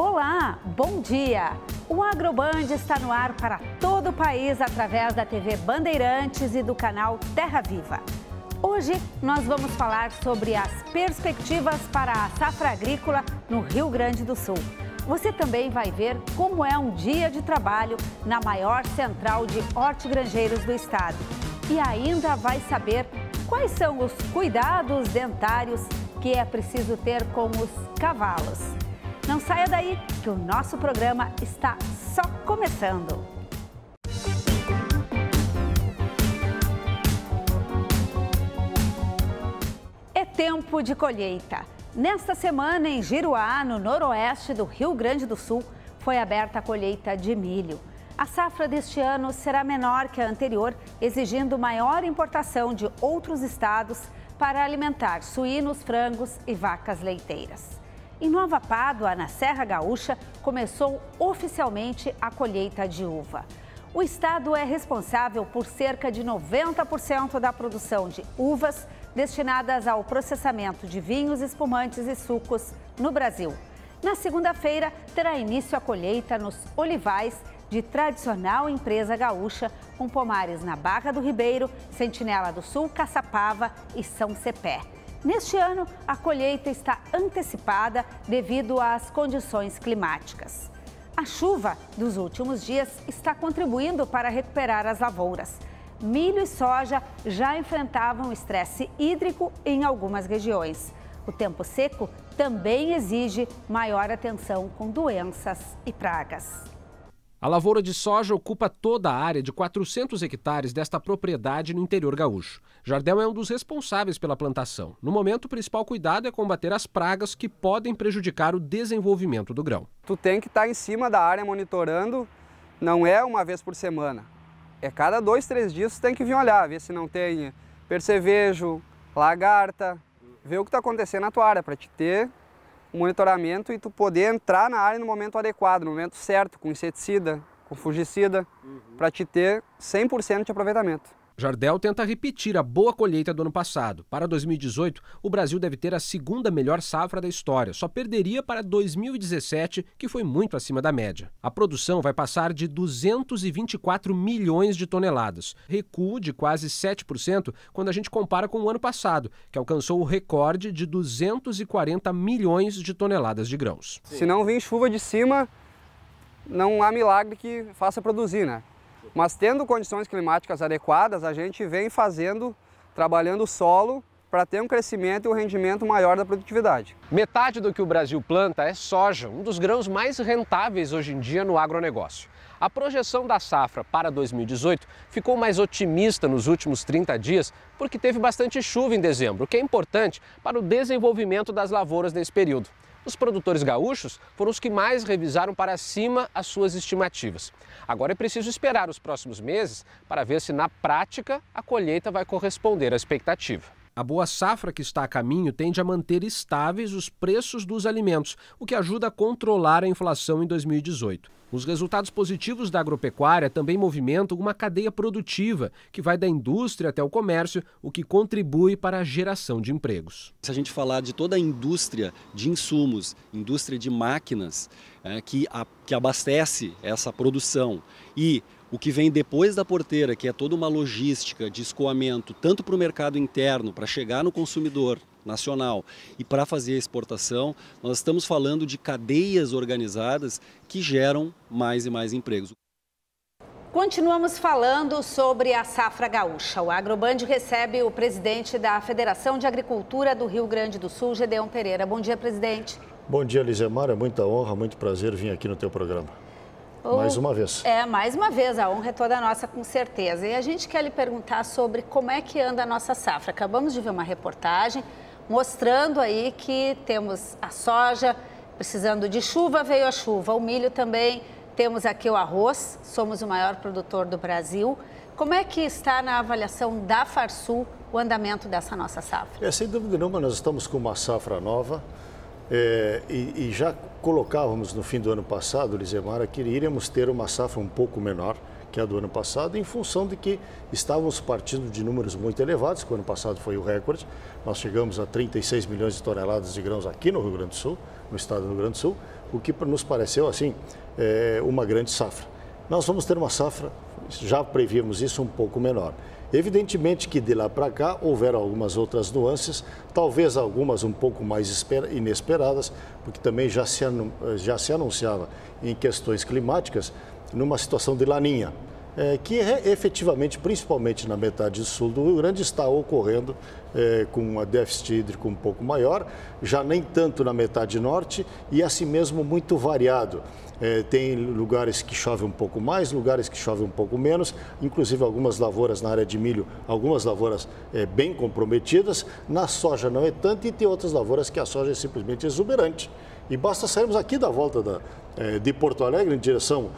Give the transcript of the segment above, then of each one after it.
Olá, bom dia! O AgroBand está no ar para todo o país através da TV Bandeirantes e do canal Terra Viva. Hoje nós vamos falar sobre as perspectivas para a safra agrícola no Rio Grande do Sul. Você também vai ver como é um dia de trabalho na maior central de hortigranjeiros do estado. E ainda vai saber quais são os cuidados dentários que é preciso ter com os cavalos. Não saia daí, que o nosso programa está só começando. É tempo de colheita. Nesta semana, em Giruá, no noroeste do Rio Grande do Sul, foi aberta a colheita de milho. A safra deste ano será menor que a anterior, exigindo maior importação de outros estados para alimentar suínos, frangos e vacas leiteiras. Em Nova Pádua, na Serra Gaúcha, começou oficialmente a colheita de uva. O estado é responsável por cerca de 90% da produção de uvas destinadas ao processamento de vinhos, espumantes e sucos no Brasil. Na segunda-feira, terá início a colheita nos olivais de tradicional empresa gaúcha, com pomares na Barra do Ribeiro, Sentinela do Sul, Caçapava e São Cepé. Neste ano, a colheita está antecipada devido às condições climáticas. A chuva dos últimos dias está contribuindo para recuperar as lavouras. Milho e soja já enfrentavam estresse hídrico em algumas regiões. O tempo seco também exige maior atenção com doenças e pragas. A lavoura de soja ocupa toda a área de 400 hectares desta propriedade no interior gaúcho. Jardel é um dos responsáveis pela plantação. No momento, o principal cuidado é combater as pragas que podem prejudicar o desenvolvimento do grão. Tu tem que estar em cima da área monitorando, não é uma vez por semana. É cada 2, 3 dias tu tem que vir olhar, ver se não tem percevejo, lagarta, ver o que está acontecendo na tua área para te ter um monitoramento e tu poder entrar na área no momento adequado, no momento certo, com inseticida, com fungicida, para te ter 100% de aproveitamento. Jardel tenta repetir a boa colheita do ano passado. Para 2018, o Brasil deve ter a segunda melhor safra da história. Só perderia para 2017, que foi muito acima da média. A produção vai passar de 224 milhões de toneladas. Recuo de quase 7% quando a gente compara com o ano passado, que alcançou o recorde de 240 milhões de toneladas de grãos. Se não vir chuva de cima, não há milagre que faça produzir, né? Mas tendo condições climáticas adequadas, a gente vem trabalhando o solo para ter um crescimento e um rendimento maior da produtividade. Metade do que o Brasil planta é soja, um dos grãos mais rentáveis hoje em dia no agronegócio. A projeção da safra para 2018 ficou mais otimista nos últimos 30 dias porque teve bastante chuva em dezembro, o que é importante para o desenvolvimento das lavouras nesse período. Os produtores gaúchos foram os que mais revisaram para cima as suas estimativas. Agora é preciso esperar os próximos meses para ver se, na prática, a colheita vai corresponder à expectativa. A boa safra que está a caminho tende a manter estáveis os preços dos alimentos, o que ajuda a controlar a inflação em 2018. Os resultados positivos da agropecuária também movimentam uma cadeia produtiva, que vai da indústria até o comércio, o que contribui para a geração de empregos. Se a gente falar de toda a indústria de insumos, indústria de máquinas, que abastece essa produção, e o que vem depois da porteira, que é toda uma logística de escoamento, tanto para o mercado interno, para chegar no consumidor nacional e para fazer a exportação, nós estamos falando de cadeias organizadas que geram mais e mais empregos. Continuamos falando sobre a safra gaúcha. O AgroBand recebe o presidente da Federação de Agricultura do Rio Grande do Sul, Gedeon Pereira. Bom dia, presidente. Bom dia, Lisemar. É muita honra, muito prazer vir aqui no teu programa. Mais uma vez. Mais uma vez, a honra é toda nossa, com certeza. E a gente quer lhe perguntar sobre como é que anda a nossa safra. Acabamos de ver uma reportagem mostrando aí que temos a soja precisando de chuva, veio a chuva. O milho também, temos aqui o arroz, somos o maior produtor do Brasil. Como é que está na avaliação da Farsul o andamento dessa nossa safra? Sem dúvida nenhuma, nós estamos com uma safra nova. E já colocávamos no fim do ano passado, Lisemara, que iríamos ter uma safra um pouco menor que a do ano passado, em função de que estávamos partindo de números muito elevados, que o ano passado foi o recorde. Nós chegamos a 36 milhões de toneladas de grãos aqui no Rio Grande do Sul, no estado do Rio Grande do Sul, o que nos pareceu assim uma grande safra. Nós vamos ter uma safra, já prevíamos isso, um pouco menor. Evidentemente que de lá para cá houveram algumas outras nuances, talvez algumas um pouco mais inesperadas, porque também já se anunciava em questões climáticas numa situação de laninha, que efetivamente, principalmente na metade sul do Rio Grande, está ocorrendo com um déficit hídrico um pouco maior, já nem tanto na metade norte e assim mesmo muito variado. Tem lugares que chove um pouco mais, lugares que chove um pouco menos, inclusive algumas lavouras na área de milho, algumas lavouras bem comprometidas, na soja não é tanto e tem outras lavouras que a soja é simplesmente exuberante. E basta sairmos aqui da volta de Porto Alegre em direção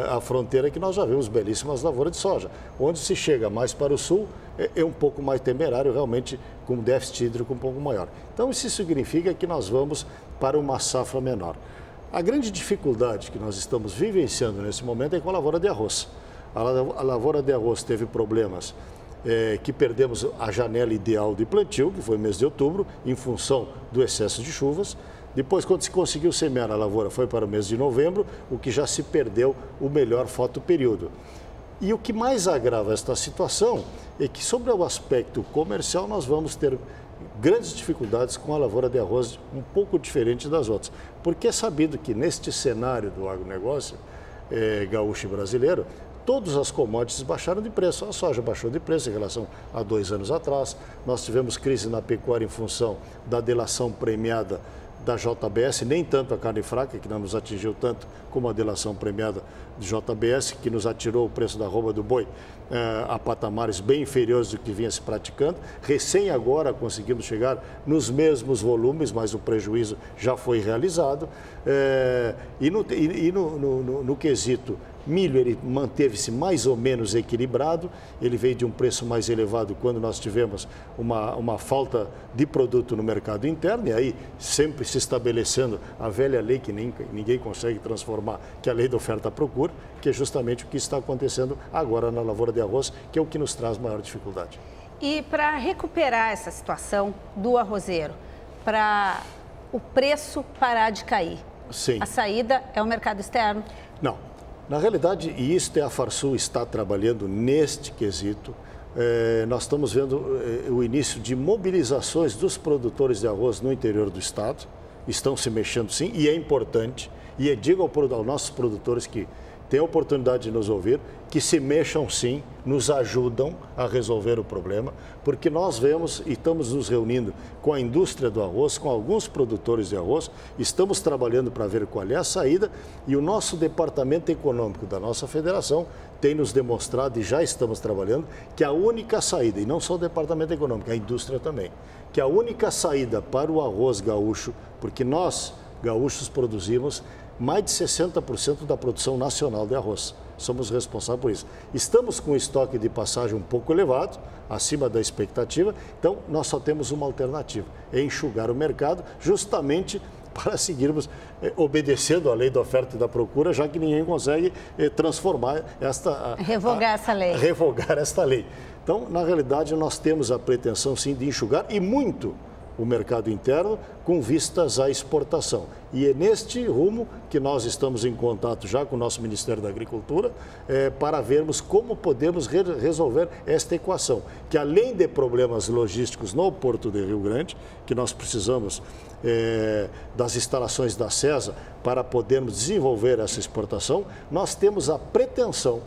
à fronteira que nós já vemos belíssimas lavouras de soja. Onde se chega mais para o sul é um pouco mais temerário, realmente com um déficit hídrico um pouco maior. Então isso significa que nós vamos para uma safra menor. A grande dificuldade que nós estamos vivenciando nesse momento é com a lavoura de arroz. A lavoura de arroz teve problemas que perdemos a janela ideal de plantio, que foi o mês de outubro, em função do excesso de chuvas. Depois, quando se conseguiu semear a lavoura, foi para o mês de novembro, o que já se perdeu o melhor fotoperíodo. E o que mais agrava esta situação é que, sobre o aspecto comercial, nós vamos ter grandes dificuldades com a lavoura de arroz um pouco diferente das outras. Porque é sabido que neste cenário do agronegócio gaúcho e brasileiro, todas as commodities baixaram de preço. A soja baixou de preço em relação a 2 anos atrás. Nós tivemos crise na pecuária em função da delação premiada da JBS, nem tanto a carne fraca, que não nos atingiu tanto como a delação premiada de JBS, que nos atirou o preço da arroba do boi a patamares bem inferiores do que vinha se praticando. Recém agora conseguimos chegar nos mesmos volumes, mas o prejuízo já foi realizado. E no quesito milho, ele manteve-se mais ou menos equilibrado, ele veio de um preço mais elevado quando nós tivemos uma falta de produto no mercado interno, e aí sempre se estabelecendo a velha lei que ninguém consegue transformar, que é a lei da oferta-procura, que é justamente o que está acontecendo agora na lavoura de arroz, que é o que nos traz maior dificuldade. E para recuperar essa situação do arrozeiro, para o preço parar de cair, sim, a saída é o mercado externo? Não. Na realidade, e isto a Farsul está trabalhando neste quesito, nós estamos vendo o início de mobilizações dos produtores de arroz no interior do estado, estão se mexendo sim, e é importante, e digo aos nossos produtores que têm a oportunidade de nos ouvir, que se mexam sim, nos ajudam a resolver o problema, porque nós vemos e estamos nos reunindo com a indústria do arroz, com alguns produtores de arroz, estamos trabalhando para ver qual é a saída e o nosso departamento econômico da nossa federação tem nos demonstrado, e já estamos trabalhando, que a única saída, e não só o departamento econômico, a indústria também, que a única saída para o arroz gaúcho, porque nós, gaúchos, produzimos mais de 60% da produção nacional de arroz. Somos responsáveis por isso. Estamos com o estoque de passagem um pouco elevado, acima da expectativa, então nós só temos uma alternativa, é enxugar o mercado justamente para seguirmos obedecendo à lei da oferta e da procura, já que ninguém consegue transformar revogar essa lei. Revogar esta lei. Então, na realidade, nós temos a pretensão sim de enxugar e muito o mercado interno com vistas à exportação. E é neste rumo que nós estamos em contato já com o nosso Ministério da Agricultura para vermos como podemos resolver esta equação, que além de problemas logísticos no Porto de Rio Grande, que nós precisamos das instalações da CESA para podermos desenvolver essa exportação, nós temos a pretensão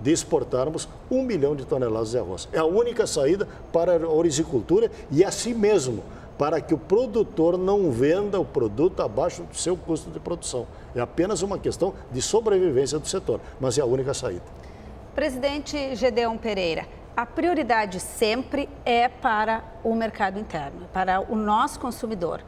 de exportarmos 1 milhão de toneladas de arroz. É a única saída para a ourizicultura e assim mesmo para que o produtor não venda o produto abaixo do seu custo de produção. É apenas uma questão de sobrevivência do setor, mas é a única saída. Presidente Gedeon Pereira, a prioridade sempre é para o mercado interno, para o nosso consumidor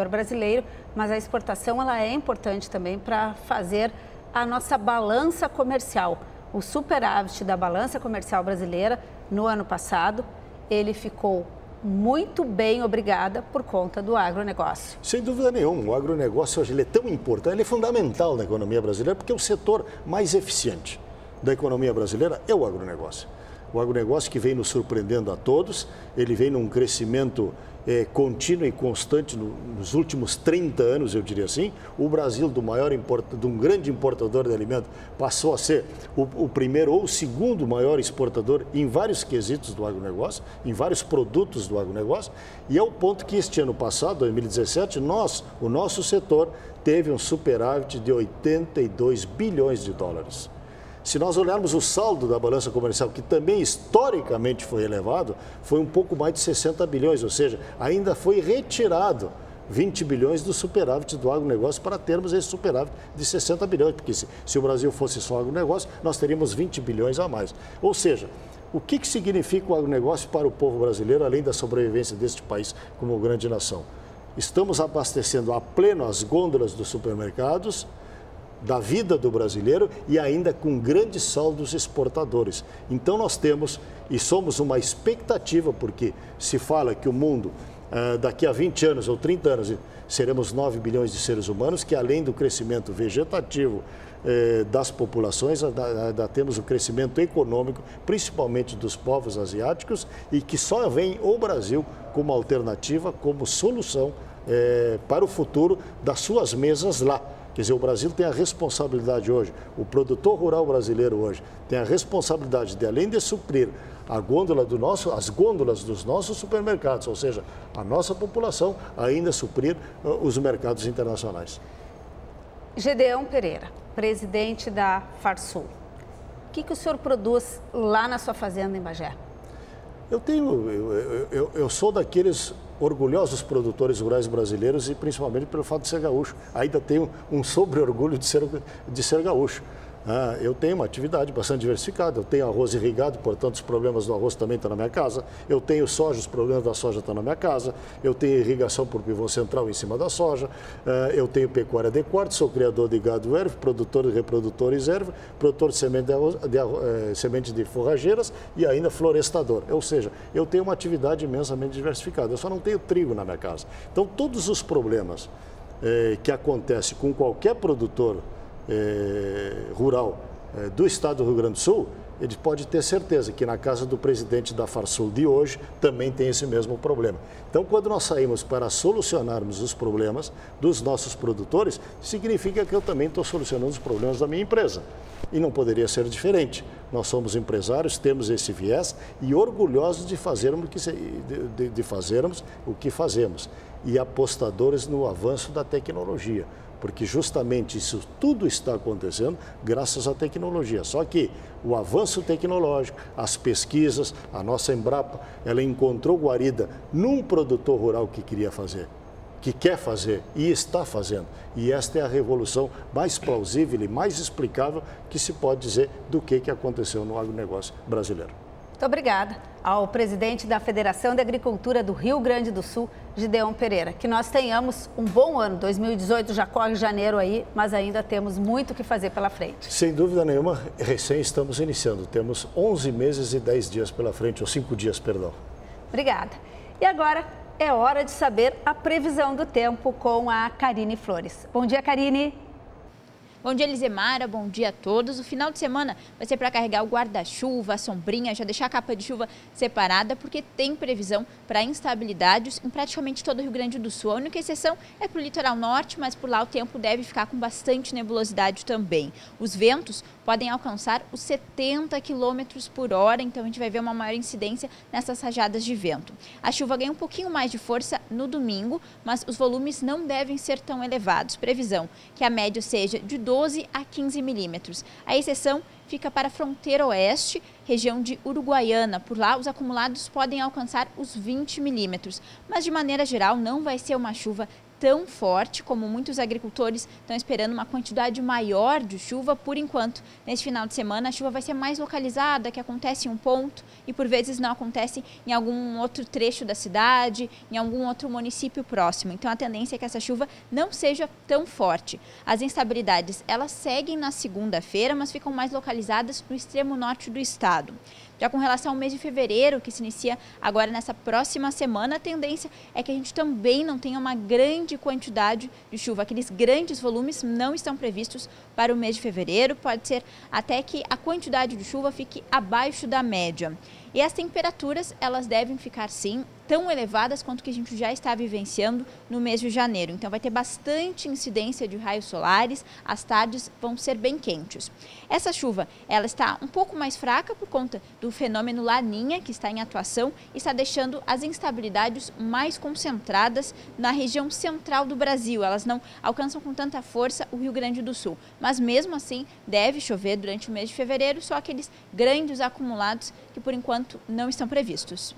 brasileiro, mas a exportação ela é importante também para fazer a nossa balança comercial. O superávit da balança comercial brasileira no ano passado, ele ficou muito bem, obrigada, por conta do agronegócio. Sem dúvida nenhuma, o agronegócio hoje ele é tão importante, ele é fundamental na economia brasileira, porque o setor mais eficiente da economia brasileira é o agronegócio. O agronegócio que vem nos surpreendendo a todos, ele vem num crescimento contínuo e constante nos últimos 30 anos, eu diria assim. O Brasil, de um grande importador de alimentos, passou a ser o primeiro ou o segundo maior exportador em vários quesitos do agronegócio, em vários produtos do agronegócio, e é o ponto que este ano passado, 2017, o nosso setor teve um superávit de 82 bilhões de dólares. Se nós olharmos o saldo da balança comercial, que também historicamente foi elevado, foi um pouco mais de 60 bilhões, ou seja, ainda foi retirado 20 bilhões do superávit do agronegócio para termos esse superávit de 60 bilhões, porque se o Brasil fosse só agronegócio, nós teríamos 20 bilhões a mais. Ou seja, o que significa o agronegócio para o povo brasileiro, além da sobrevivência deste país como grande nação? Estamos abastecendo a pleno as gôndolas dos supermercados, da vida do brasileiro e ainda com grandes saldos exportadores. Então nós temos e somos uma expectativa, porque se fala que o mundo daqui a 20 anos ou 30 anos seremos 9 bilhões de seres humanos, que além do crescimento vegetativo das populações, ainda temos o crescimento econômico, principalmente dos povos asiáticos, e que só vem o Brasil como alternativa, como solução para o futuro das suas mesas lá. Quer dizer, o Brasil tem a responsabilidade hoje, o produtor rural brasileiro hoje tem a responsabilidade de, além de suprir as gôndolas dos nossos supermercados, ou seja, a nossa população, ainda suprir os mercados internacionais. Gedeão Pereira, presidente da Farsul. O que o senhor produz lá na sua fazenda em Bagé? Eu sou daqueles orgulhosos produtores rurais brasileiros e principalmente pelo fato de ser gaúcho. Ainda tenho um sobre-orgulho de ser gaúcho. Eu tenho uma atividade bastante diversificada. Eu tenho arroz irrigado, portanto os problemas do arroz também estão na minha casa. Eu tenho soja, os problemas da soja estão na minha casa. Eu tenho irrigação por pivô central em cima da soja. Eu tenho pecuária de corte, sou criador de gado ervo, produtor e reprodutores ervo, produtor de semente de forrageiras e ainda florestador. Ou seja, eu tenho uma atividade imensamente diversificada. Eu só não tenho trigo na minha casa. Então todos os problemas que acontecem com qualquer produtor rural do estado do Rio Grande do Sul, ele pode ter certeza que na casa do presidente da Farsul de hoje também tem esse mesmo problema. Então, quando nós saímos para solucionarmos os problemas dos nossos produtores, significa que eu também estou solucionando os problemas da minha empresa. E não poderia ser diferente. Nós somos empresários, temos esse viés e orgulhosos de fazermos o que fazemos. E apostadores no avanço da tecnologia. Porque justamente isso tudo está acontecendo graças à tecnologia. Só que o avanço tecnológico, as pesquisas, a nossa Embrapa, ela encontrou guarida num produtor rural que queria fazer, que quer fazer e está fazendo. E esta é a revolução mais plausível e mais explicável que se pode dizer do que aconteceu no agronegócio brasileiro. Muito obrigada ao presidente da Federação de Agricultura do Rio Grande do Sul, Gedeão Pereira. Que nós tenhamos um bom ano. 2018 já corre janeiro aí, mas ainda temos muito o que fazer pela frente. Sem dúvida nenhuma, recém estamos iniciando. Temos 11 meses e 10 dias pela frente, ou 5 dias, perdão. Obrigada. E agora é hora de saber a previsão do tempo com a Karine Flores. Bom dia, Karine. Bom dia, Elisemara, bom dia a todos. O final de semana vai ser para carregar o guarda-chuva, a sombrinha, já deixar a capa de chuva separada, porque tem previsão para instabilidades em praticamente todo o Rio Grande do Sul. A única exceção é para o litoral norte, mas por lá o tempo deve ficar com bastante nebulosidade também. Os ventos podem alcançar os 70 km por hora, então a gente vai ver uma maior incidência nessas rajadas de vento. A chuva ganha um pouquinho mais de força no domingo, mas os volumes não devem ser tão elevados. Previsão que a média seja de 12 a 15 milímetros. A exceção fica para a fronteira oeste, região de Uruguaiana. Por lá, os acumulados podem alcançar os 20 milímetros. Mas, de maneira geral, não vai ser uma chuva tão forte como muitos agricultores estão esperando uma quantidade maior de chuva. Por enquanto, neste final de semana, a chuva vai ser mais localizada, que acontece em um ponto e por vezes não acontece em algum outro trecho da cidade, em algum outro município próximo. Então a tendência é que essa chuva não seja tão forte. As instabilidades, elas seguem na segunda-feira, mas ficam mais localizadas no extremo norte do estado. Já com relação ao mês de fevereiro, que se inicia agora nessa próxima semana, a tendência é que a gente também não tenha uma grande quantidade de chuva. Aqueles grandes volumes não estão previstos para o mês de fevereiro. Pode ser até que a quantidade de chuva fique abaixo da média. E as temperaturas, elas devem ficar, sim, tão elevadas quanto que a gente já está vivenciando no mês de janeiro. Então, vai ter bastante incidência de raios solares, as tardes vão ser bem quentes. Essa chuva, ela está um pouco mais fraca por conta do fenômeno Laninha, que está em atuação e está deixando as instabilidades mais concentradas na região central do Brasil. Elas não alcançam com tanta força o Rio Grande do Sul. Mas, mesmo assim, deve chover durante o mês de fevereiro, só aqueles grandes acumulados que, por enquanto, não estão previstos.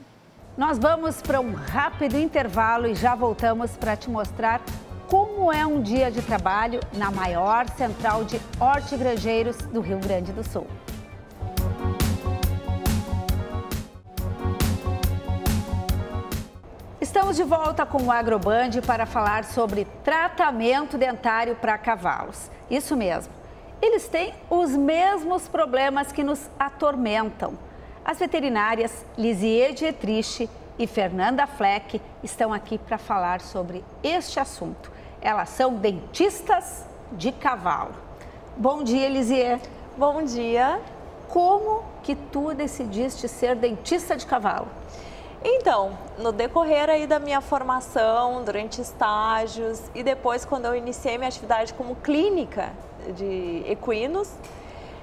Nós vamos para um rápido intervalo e já voltamos para te mostrar como é um dia de trabalho na maior central de hortigranjeiros do Rio Grande do Sul. Estamos de volta com o Agroband para falar sobre tratamento dentário para cavalos. Isso mesmo, eles têm os mesmos problemas que nos atormentam. As veterinárias Lisier Dietrich e Fernanda Fleck estão aqui para falar sobre este assunto. Elas são dentistas de cavalo. Bom dia, Lisier. Bom dia. Como que tu decidiste ser dentista de cavalo? Então, no decorrer aí da minha formação, durante estágios e depois quando eu iniciei minha atividade como clínica de equinos,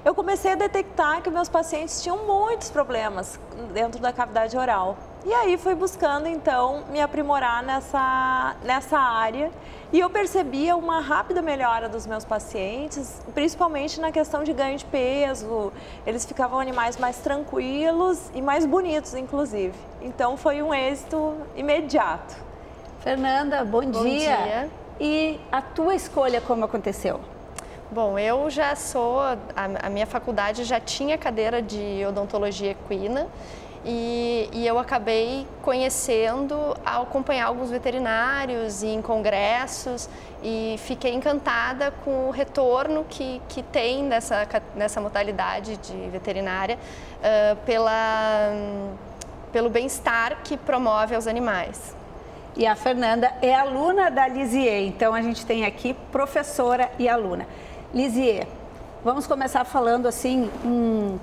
eu comecei a detectar que meus pacientes tinham muitos problemas dentro da cavidade oral. E aí fui buscando, então, me aprimorar nessa área e eu percebia uma rápida melhora dos meus pacientes, principalmente na questão de ganho de peso. Eles ficavam animais mais tranquilos e mais bonitos, inclusive. Então, foi um êxito imediato. Fernanda, bom dia. Bom dia. E a tua escolha como aconteceu? Bom, eu já sou, a minha faculdade já tinha cadeira de odontologia equina e eu acabei conhecendo, ao acompanhar alguns veterinários em congressos e fiquei encantada com o retorno que tem nessa modalidade de veterinária pelo bem-estar que promove aos animais. E a Fernanda é aluna da Lisier, então a gente tem aqui professora e aluna. Lisier, vamos começar falando assim, um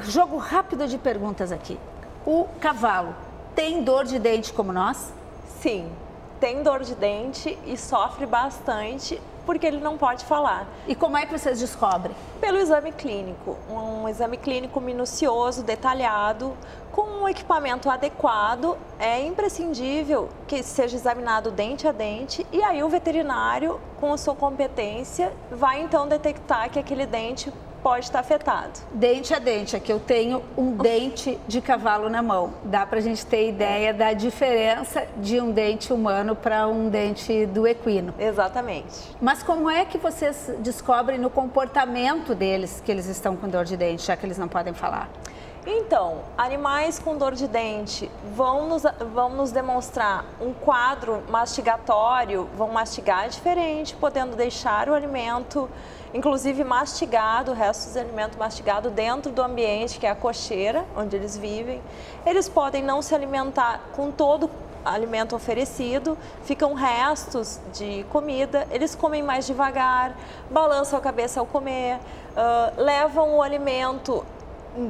jogo rápido de perguntas aqui. O cavalo tem dor de dente como nós? Sim, tem dor de dente e sofre bastante porque ele não pode falar. E como é que vocês descobrem? Pelo exame clínico, um exame clínico minucioso, detalhado, com um equipamento adequado. É imprescindível que seja examinado dente a dente e aí o veterinário, com a sua competência, vai então detectar que aquele dente pode estar afetado. Dente a dente, aqui eu tenho um dente de cavalo na mão. Dá pra gente ter ideia da diferença de um dente humano para um dente do equino. Exatamente. Mas como é que vocês descobrem no comportamento deles que eles estão com dor de dente, já que eles não podem falar? Então, animais com dor de dente vão nos demonstrar um quadro mastigatório, vão mastigar diferente, podendo deixar o alimento, inclusive mastigado, o resto do alimento mastigado dentro do ambiente, que é a cocheira, onde eles vivem. Eles podem não se alimentar com todo alimento oferecido, ficam restos de comida, eles comem mais devagar, balançam a cabeça ao comer, levam o alimento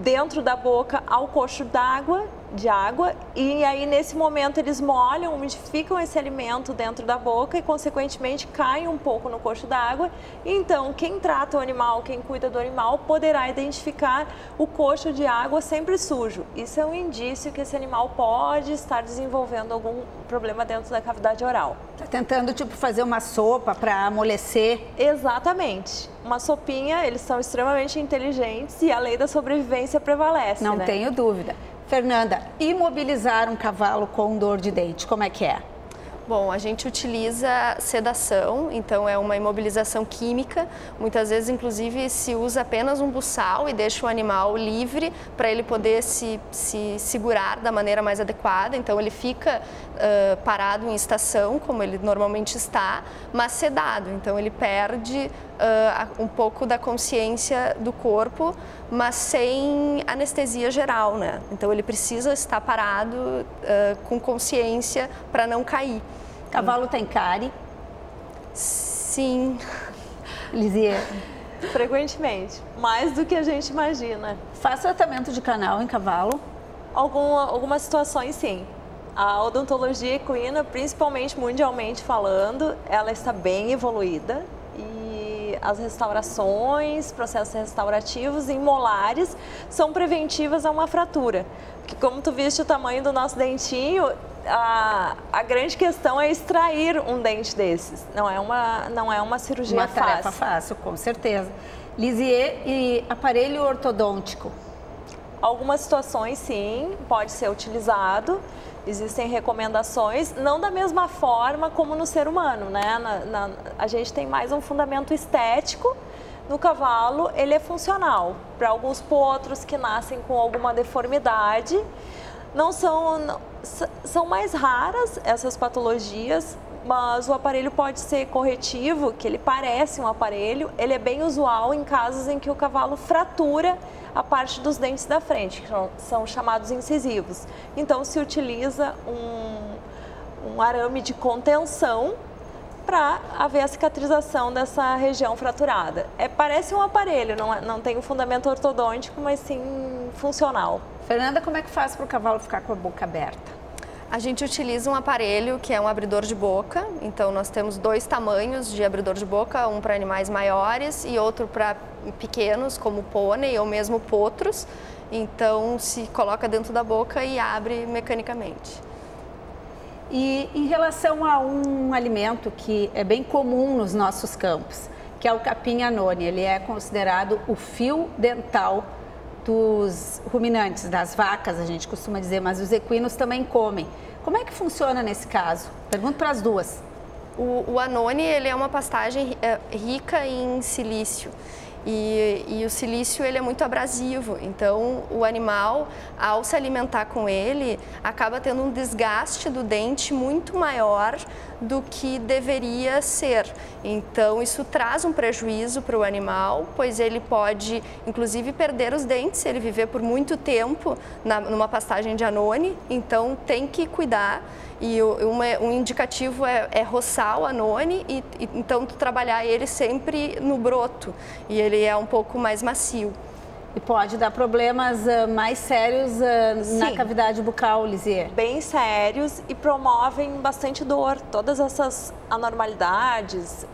dentro da boca ao cocho de água e aí nesse momento eles molham, umidificam esse alimento dentro da boca e consequentemente caem um pouco no cocho d'água. Então quem trata o animal, quem cuida do animal poderá identificar o cocho de água sempre sujo. Isso é um indício que esse animal pode estar desenvolvendo algum problema dentro da cavidade oral. Tá tentando tipo fazer uma sopa para amolecer? Exatamente. Uma sopinha, eles são extremamente inteligentes e a lei da sobrevivência prevalece. Não tenho dúvida. Fernanda, imobilizar um cavalo com dor de dente, como é que é? Bom, a gente utiliza sedação, então é uma imobilização química. Muitas vezes, inclusive, se usa apenas um buçal e deixa o animal livre para ele poder se segurar da maneira mais adequada. Então, ele fica parado em estação, como ele normalmente está, mas sedado. Então, ele perde um pouco da consciência do corpo, mas sem anestesia geral, né? Então ele precisa estar parado com consciência para não cair. Cavalo tem cárie? Sim. Lisier? Frequentemente, mais do que a gente imagina. Faz tratamento de canal em cavalo? Algumas situações, sim. A odontologia equina, principalmente mundialmente falando, ela está bem evoluída e as restaurações, processos restaurativos em molares são preventivas a uma fratura. Porque como tu viste o tamanho do nosso dentinho, a grande questão é extrair um dente desses. Não é uma cirurgia fácil. Uma tarefa fácil, com certeza. Lisier, e aparelho ortodôntico? Algumas situações, sim, pode ser utilizado. Existem recomendações, não da mesma forma como no ser humano, né? A gente tem mais um fundamento estético. No cavalo, ele é funcional. Para alguns potros que nascem com alguma deformidade, são mais raras essas patologias, mas o aparelho pode ser corretivo, que ele parece um aparelho, ele é bem usual em casos em que o cavalo fratura a parte dos dentes da frente, que são chamados incisivos. Então se utiliza um arame de contenção para haver a cicatrização dessa região fraturada. Parece um aparelho, não tem um fundamento ortodôntico, mas sim funcional. Fernanda, como é que faz para o cavalo ficar com a boca aberta? A gente utiliza um aparelho que é um abridor de boca, então nós temos 2 tamanhos de abridor de boca, um para animais maiores e outro para pequenos, como pônei ou mesmo potros. Então se coloca dentro da boca e abre mecanicamente. E em relação a um alimento que é bem comum nos nossos campos, que é o capim anone, ele é considerado o fio dental dos ruminantes, das vacas, a gente costuma dizer, mas os equinos também comem. Como é que funciona nesse caso? Pergunto para as duas. O anone, ele é uma pastagem rica em silício. E o silício, ele é muito abrasivo, então o animal, ao se alimentar com ele, acaba tendo um desgaste do dente muito maior do que deveria ser. Então isso traz um prejuízo para o animal, pois ele pode inclusive perder os dentes se ele viver por muito tempo numa pastagem de anone, então tem que cuidar. E um indicativo é roçar o anone e então trabalhar ele sempre no broto, e ele é um pouco mais macio. E pode dar problemas mais sérios na cavidade bucal, Lisier? Bem sérios e promovem bastante dor. Todas essas anormalidades,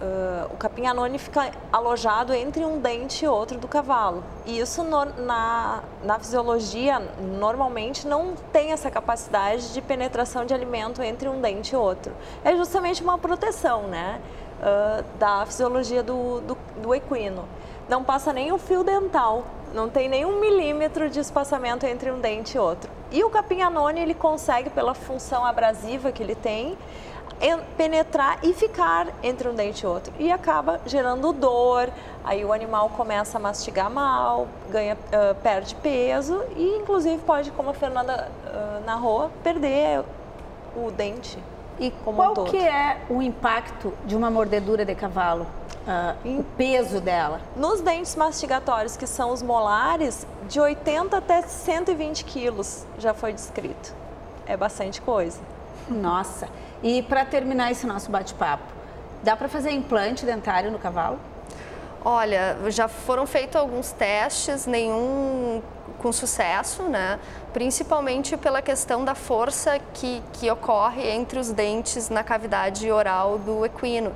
o capim anone fica alojado entre um dente e outro do cavalo. E isso na fisiologia, normalmente, não tem essa capacidade de penetração de alimento entre um dente e outro. É justamente uma proteção, né, da fisiologia do equino. Não passa nem o fio dental. Não tem nenhum milímetro de espaçamento entre um dente e outro. E o capim anone, ele consegue, pela função abrasiva que ele tem, penetrar e ficar entre um dente e outro. E acaba gerando dor, aí o animal começa a mastigar mal, perde peso e, inclusive, pode, como a Fernanda narrou, perder o dente. E qual que é o impacto de uma mordedura de cavalo? O peso dela? Nos dentes mastigatórios, que são os molares, de 80 até 120 quilos já foi descrito. É bastante coisa. Nossa! E para terminar esse nosso bate-papo, dá para fazer implante dentário no cavalo? Olha, já foram feitos alguns testes, nenhum com sucesso, né? Principalmente pela questão da força que ocorre entre os dentes na cavidade oral do equino.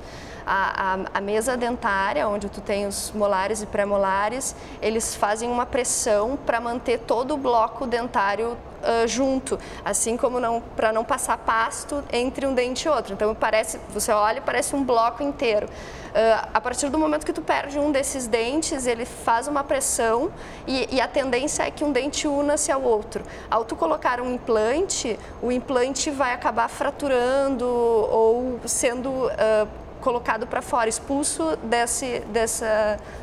A mesa dentária, onde tu tem os molares e pré-molares, eles fazem uma pressão para manter todo o bloco dentário junto, assim como para não passar pasto entre um dente e outro. Então você olha e parece um bloco inteiro. A partir do momento que tu perde um desses dentes, ele faz uma pressão e a tendência é que um dente una-se ao outro. Ao tu colocar um implante, o implante vai acabar fraturando ou sendo colocado para fora, expulso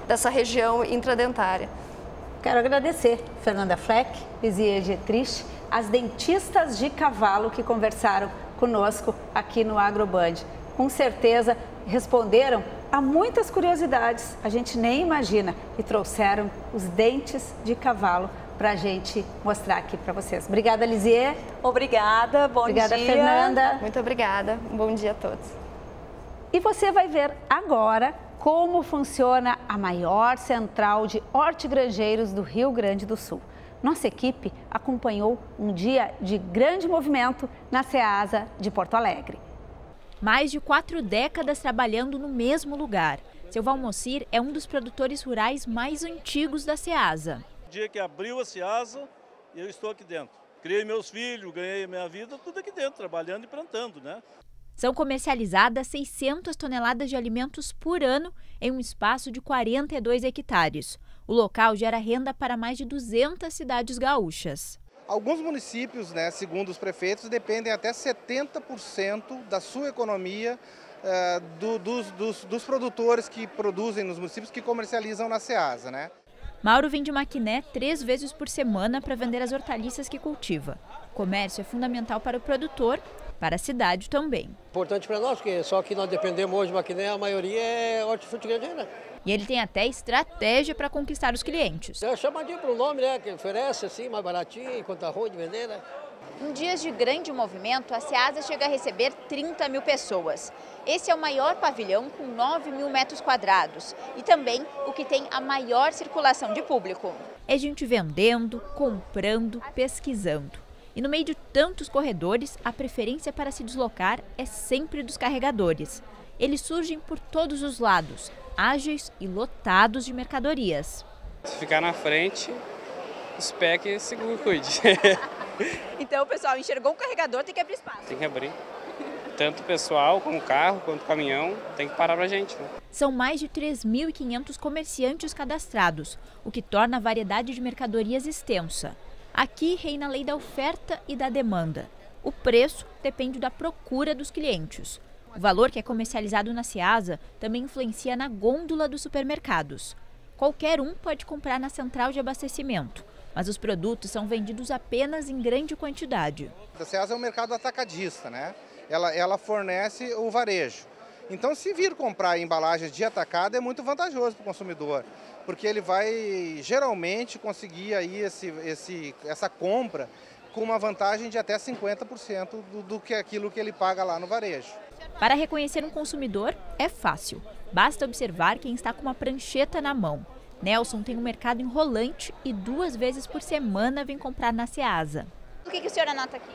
dessa região intradentária. Quero agradecer Fernanda Fleck, Lisier Dietrich, as dentistas de cavalo que conversaram conosco aqui no AgroBand. Com certeza responderam há muitas curiosidades, a gente nem imagina, e trouxeram os dentes de cavalo para a gente mostrar aqui para vocês. Obrigada, Lisier. Obrigada, bom dia. Obrigada, Fernanda. Muito obrigada, um bom dia a todos. E você vai ver agora como funciona a maior central de hortigranjeiros do Rio Grande do Sul. Nossa equipe acompanhou um dia de grande movimento na Ceasa de Porto Alegre. Mais de 4 décadas trabalhando no mesmo lugar. Seu Valmocir é um dos produtores rurais mais antigos da Ceasa. O dia que abriu a Ceasa, eu estou aqui dentro. Criei meus filhos, ganhei minha vida, tudo aqui dentro, trabalhando e plantando, né? São comercializadas 600 toneladas de alimentos por ano em um espaço de 42 hectares. O local gera renda para mais de 200 cidades gaúchas. Alguns municípios, né, segundo os prefeitos, dependem até 70% da sua economia dos produtores que produzem nos municípios que comercializam na Ceasa, né? Mauro vem de Maquiné 3 vezes por semana para vender as hortaliças que cultiva. O comércio é fundamental para o produtor, para a cidade também. Importante para nós, porque só que nós dependemos hoje de Maquiné, a maioria é hortifruti granjeira. E ele tem até estratégia para conquistar os clientes. É chamadinho para o nome, né, que oferece assim, mais baratinho, enquanto tá ruim de vender, né? Em dias de grande movimento, a Ceasa chega a receber 30 mil pessoas. Esse é o maior pavilhão com 9 mil metros quadrados e também o que tem a maior circulação de público. É gente vendendo, comprando, pesquisando. E no meio de tantos corredores, a preferência para se deslocar é sempre dos carregadores. Eles surgem por todos os lados, ágeis e lotados de mercadorias. Se ficar na frente, espera que seguro cuide. Então o pessoal enxergou o carregador, tem que abrir espaço. Tem que abrir. Tanto pessoal, como carro, quanto caminhão, tem que parar pra gente. Né? São mais de 3.500 comerciantes cadastrados, o que torna a variedade de mercadorias extensa. Aqui reina a lei da oferta e da demanda. O preço depende da procura dos clientes. O valor que é comercializado na Ceasa também influencia na gôndola dos supermercados. Qualquer um pode comprar na central de abastecimento, mas os produtos são vendidos apenas em grande quantidade. A Ceasa é um mercado atacadista, né? Ela fornece o varejo. Então, se vir comprar embalagens de atacado, é muito vantajoso para o consumidor, porque ele vai geralmente conseguir aí essa compra com uma vantagem de até 50% do que aquilo que ele paga lá no varejo. Para reconhecer um consumidor é fácil. Basta observar quem está com uma prancheta na mão. Nelson tem um mercado enrolante e 2 vezes por semana vem comprar na Ceasa. O que o senhor anota aqui?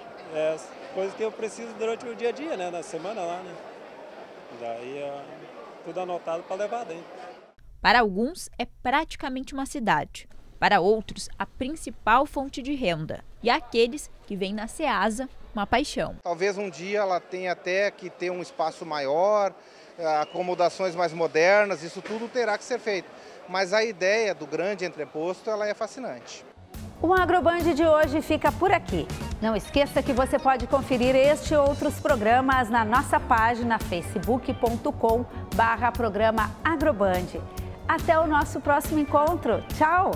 Coisas que eu preciso durante o dia a dia, né? Na semana lá, né? Daí tudo anotado para levar dentro. Para alguns é praticamente uma cidade. Para outros, a principal fonte de renda. E aqueles que vêm na Ceasa, uma paixão. Talvez um dia ela tenha até que ter um espaço maior, acomodações mais modernas, isso tudo terá que ser feito. Mas a ideia do grande entreposto, ela é fascinante. O Agroband de hoje fica por aqui. Não esqueça que você pode conferir este e outros programas na nossa página facebook.com/programa Agroband. Até o nosso próximo encontro. Tchau!